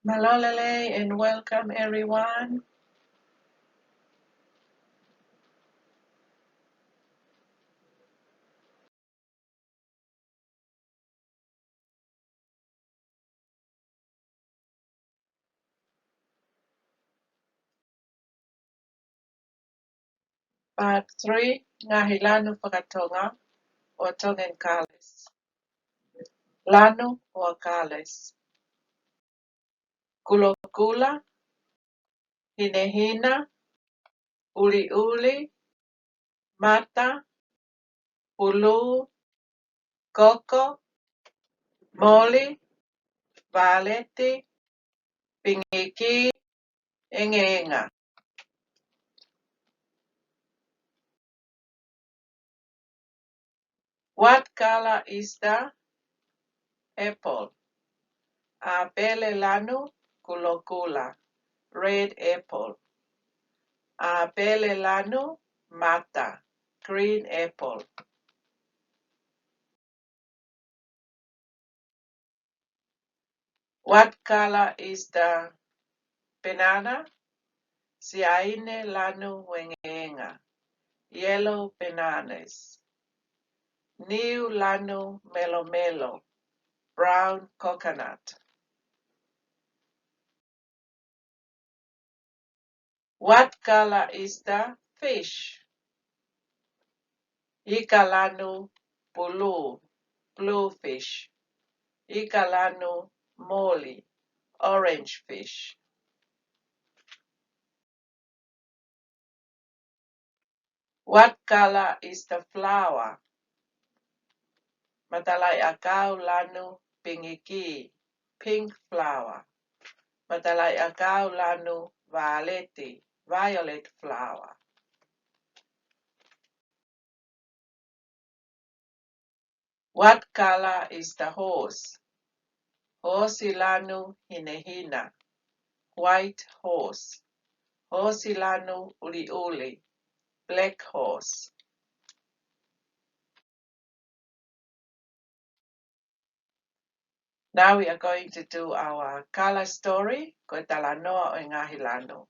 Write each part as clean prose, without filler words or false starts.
Malo lelei and welcome everyone. Part 3, ngahi lanu faka-Tonga o Tongan kales. Lanu o kales. Kulokula, hinehina, uli-uli, mata, pulu, koko, moli, valeti, pingiki, engeenga. What color is the apple? Pele lanu kulokula, red apple. Pele lanu mata, green apple. What color is the banana? Siaine lanu Engeenga, yellow bananas. Niu lanu melo, brown coconut. What color is the fish? Ika lanu blue fish. Ika lanu moli, orange fish. What color is the flower? Matalai akau lanu pingiki, pink flower. Matalai akau lanu valeti, violet flower. What color is the horse? Hosi lanu hinehina, white horse. Hosi lanu uli-uli, black horse. Now we are going to do our color story, ko talanoa o ngahi lanu.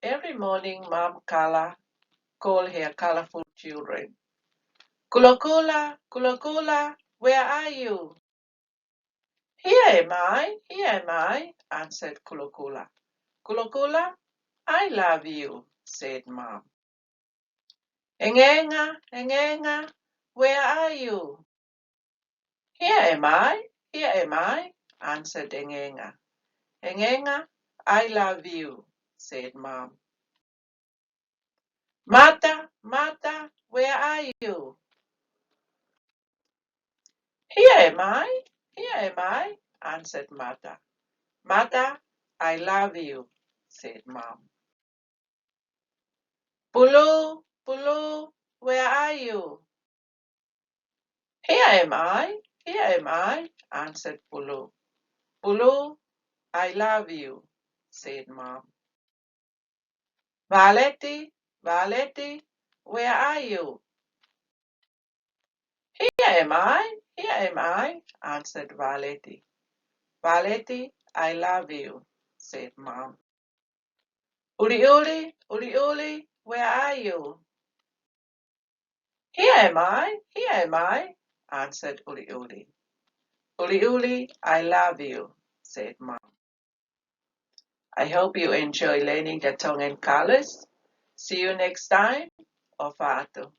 Every morning, Mom Kala called her colorful children. Kulokula, Kulokula, where are you? Here am I, answered Kulokula. Kulokula, I love you, said Mom. Engeenga, where are you? Here am I, answered Engeenga. Engeenga, I love you, said Mom. Mata, where are you? Here am I, answered Mata. Mata, I love you, said Mom. Pulu, where are you? Here am I, answered Pulu. Pulu, I love you, said Mom. Valeti, where are you? Here am I, answered Valeti. Valeti, I love you, said Mom. Uli, where are you? Here am I, answered Uli. Uli, I love you, said Mom. I hope you enjoy learning the Tongan colors. See you next time. Ofatu.